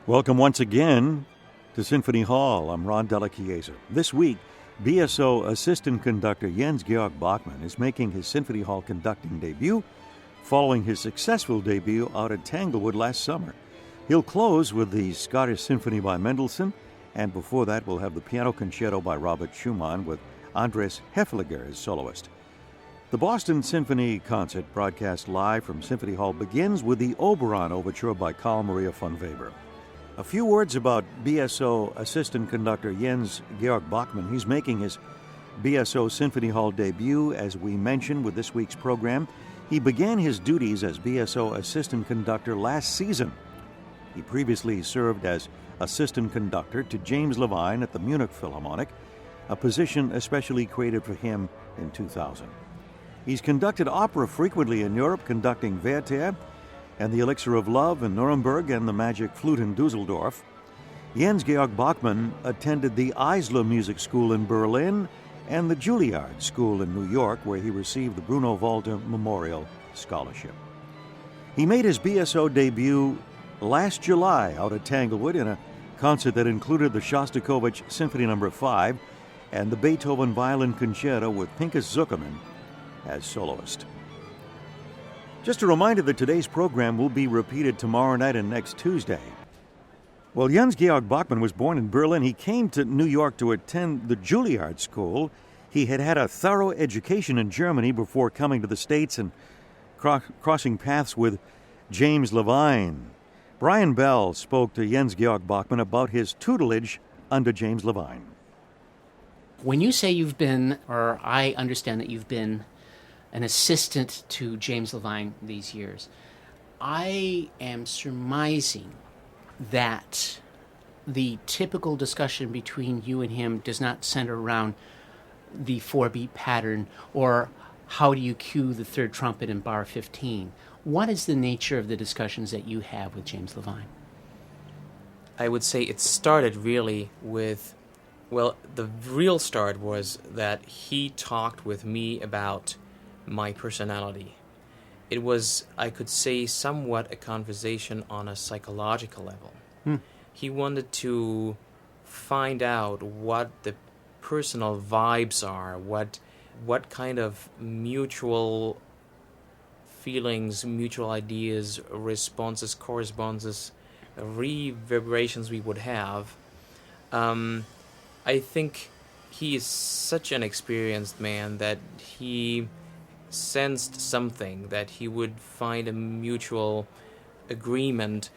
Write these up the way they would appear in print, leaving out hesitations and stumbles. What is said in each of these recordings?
Welcome once again to Symphony Hall. I'm Della Chiesa. This week, BSO assistant conductor Georg Bachmann is making his Symphony Hall conducting debut following his successful debut out at Tanglewood last summer. He'll close with the Scottish Symphony by Mendelssohn, and before that we'll have the Piano Concerto by Robert Schumann with Andres Hefliger as soloist. The Boston Symphony concert, broadcast live from Symphony Hall, begins with the Oberon Overture by Carl Maria von Weber. A few words about BSO assistant conductor Georg Bachmann. He's making his BSO Symphony Hall debut, as we mentioned, with this week's program. He began his duties as BSO assistant conductor last season. He previously served as assistant conductor to James Levine at the Munich Philharmonic, a position especially created for him in 2000. He's conducted opera frequently in Europe, conducting Werther and the Elixir of Love in Nuremberg and the Magic Flute in Dusseldorf. Georg Bachmann attended the Eisler Music School in Berlin and the Juilliard School in New York, where he received the Bruno Walter Memorial Scholarship. He made his BSO debut last July out at Tanglewood in a concert that included the Shostakovich Symphony No. 5 and the Beethoven Violin Concerto with Pinchas Zukerman as soloist. Just a reminder that today's program will be repeated tomorrow night and next Tuesday. Well, Georg Bachmann was born in Berlin. He came to New York to attend the Juilliard School. He had had a thorough education in Germany before coming to the States and crossing paths with James Levine. Brian Bell spoke to Georg Bachmann about his tutelage under James Levine. When you say you've been, or I understand that you've been, an assistant to James Levine these years, I am surmising that the typical discussion between you and him does not center around the 4-beat pattern or how do you cue the third trumpet in bar 15. What is the nature of the discussions that you have with James Levine? I would say it started really with, well, the real start was that he talked with me about my personality. It was, I could say, somewhat a conversation on a psychological level. He wanted to find out what the personal vibes are, what kind of mutual feelings, mutual ideas, responses, correspondences, reverberations we would have. I think he is such an experienced man that he sensed something, that he would find a mutual agreement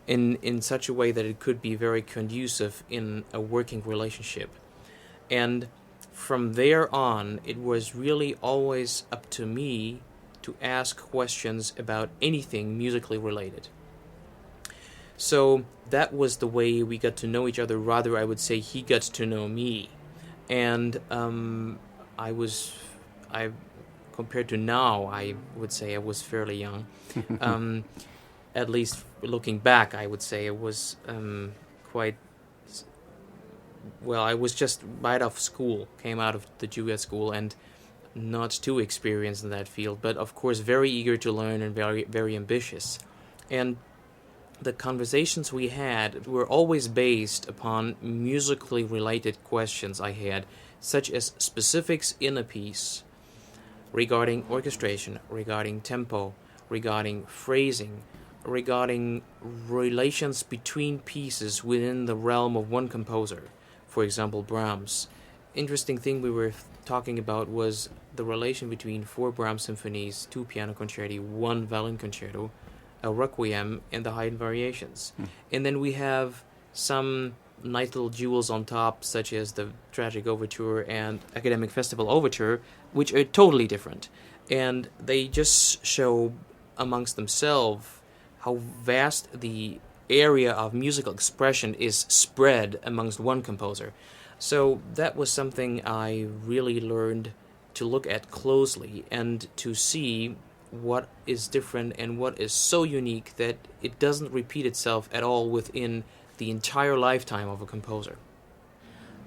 in such a way that it could be very conducive in a working relationship. And from there on, it was really always up to me to ask questions about anything musically related. So that was the way we got to know each other. Rather, I would say he got to know me. And compared to now, I would say I was fairly young. At least looking back, I would say it was quite... Well, I was just right off school, came out of the Juilliard School, and not too experienced in that field, but of course very eager to learn and very, very ambitious. And the conversations we had were always based upon musically related questions I had, such as specifics in a piece, regarding orchestration, regarding tempo, regarding phrasing, regarding relations between pieces within the realm of one composer. For example, Brahms. Interesting thing we were talking about was the relation between 4 Brahms symphonies, 2 piano concerti, 1 violin concerto, a requiem, and the Haydn variations. And then we have some nice little jewels on top, such as the Tragic Overture and Academic Festival Overture, which are totally different. And they just show amongst themselves how vast the area of musical expression is spread amongst one composer. So that was something I really learned to look at closely and to see what is different and what is so unique that it doesn't repeat itself at all within the entire lifetime of a composer.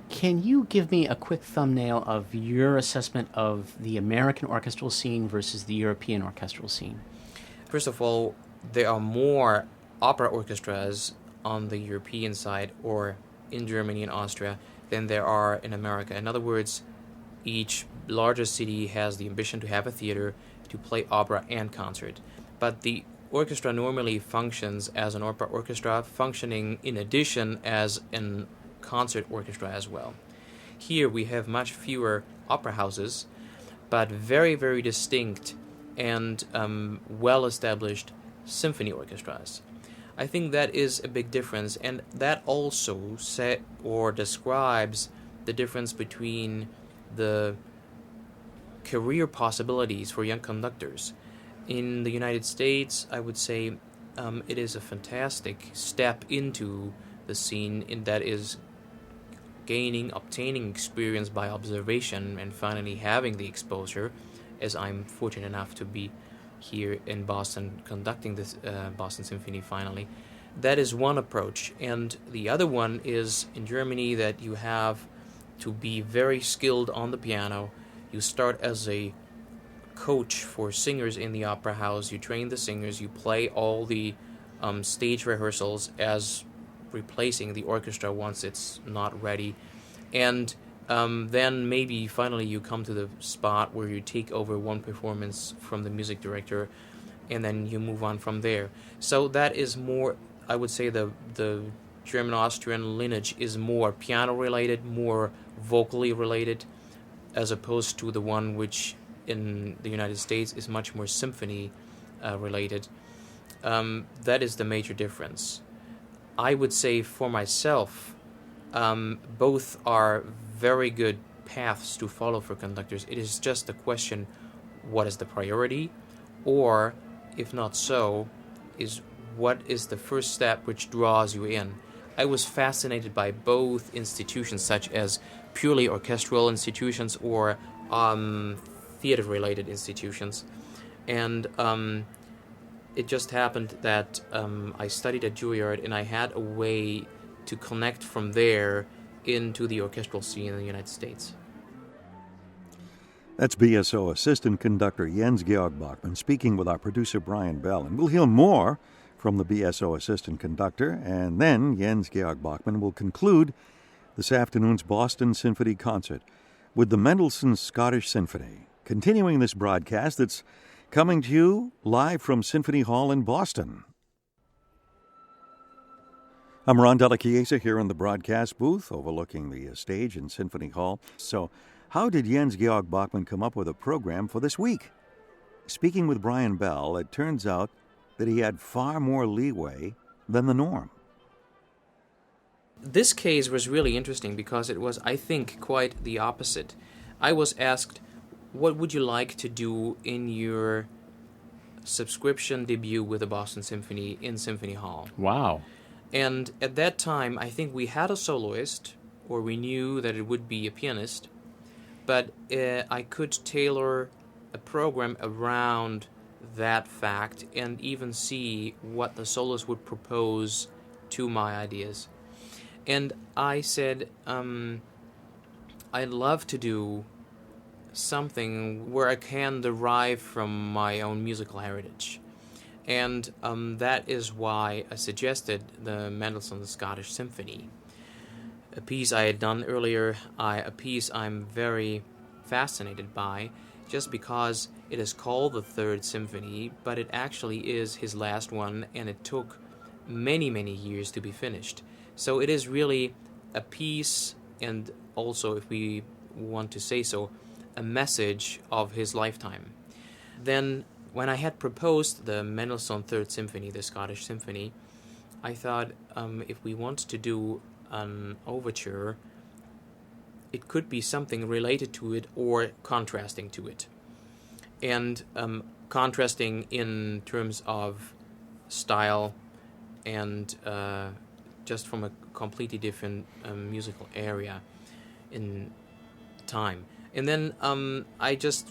Can you give me a quick thumbnail of your assessment of the American orchestral scene versus the European orchestral scene? First of all, there are more opera orchestras on the European side or in Germany and Austria than there are in America. In other words, each larger city has the ambition to have a theater to play opera and concert. But the orchestra normally functions as an opera orchestra, functioning in addition as an concert orchestra as well. Here we have much fewer opera houses, but very, very distinct and well-established symphony orchestras. I think that is a big difference, and that also describes the difference between the career possibilities for young conductors. In the United States, I would say it is a fantastic step into the scene, in that is obtaining experience by observation and finally having the exposure, as I'm fortunate enough to be here in Boston conducting this Boston Symphony finally. That is one approach. And the other one is in Germany, that you have to be very skilled on the piano. You start as a coach for singers in the opera house. You train the singers. You play all the stage rehearsals as replacing the orchestra once it's not ready. And then maybe finally you come to the spot where you take over one performance from the music director, and then you move on from there. So that is more, I would say, the German-Austrian lineage is more piano-related, more vocally related, as opposed to the one which in the United States is much more symphony-related. That is the major difference. I would say for myself, both are very good paths to follow for conductors. It is just a question, what is the priority? Or, if not so, is what is the first step which draws you in? I was fascinated by both institutions, such as purely orchestral institutions or theater-related institutions. And it just happened that I studied at Juilliard, and I had a way to connect from there into the orchestral scene in the United States. That's BSO Assistant Conductor Jens Georg Bachmann speaking with our producer Brian Bell. And we'll hear more from the BSO Assistant Conductor, and then Jens Georg Bachmann will conclude this afternoon's Boston Symphony Concert with the Mendelssohn Scottish Symphony, continuing this broadcast that's coming to you live from Symphony Hall in Boston. I'm Ron Della Chiesa here in the broadcast booth overlooking the stage in Symphony Hall. So, how did Jens Georg Bachmann come up with a program for this week? Speaking with Brian Bell, it turns out that he had far more leeway than the norm. This case was really interesting because it was, I think, quite the opposite. I was asked, what would you like to do in your subscription debut with the Boston Symphony in Symphony Hall? Wow. And at that time, I think we had a soloist, or we knew that it would be a pianist, but I could tailor a program around that fact and even see what the soloist would propose to my ideas. And I said, I'd love to do something where I can derive from my own musical heritage. And that is why I suggested the Mendelssohn Scottish Symphony, a piece I had done earlier, a piece I'm very fascinated by, just because it is called the Third Symphony, but it actually is his last one, and it took many, many years to be finished. So it is really a piece, and also, if we want to say so, a message of his lifetime. Then, when I had proposed the Mendelssohn Third Symphony, the Scottish Symphony, I thought if we want to do an overture, it could be something related to it or contrasting to it. And contrasting in terms of style and just from a completely different musical area in time. And then I just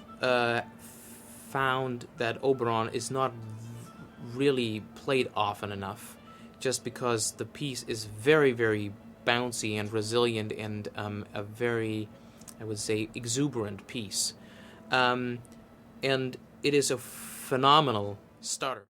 found that Oberon is not really played often enough, just because the piece is very, very bouncy and resilient and a very, I would say, exuberant piece. And it is a phenomenal starter.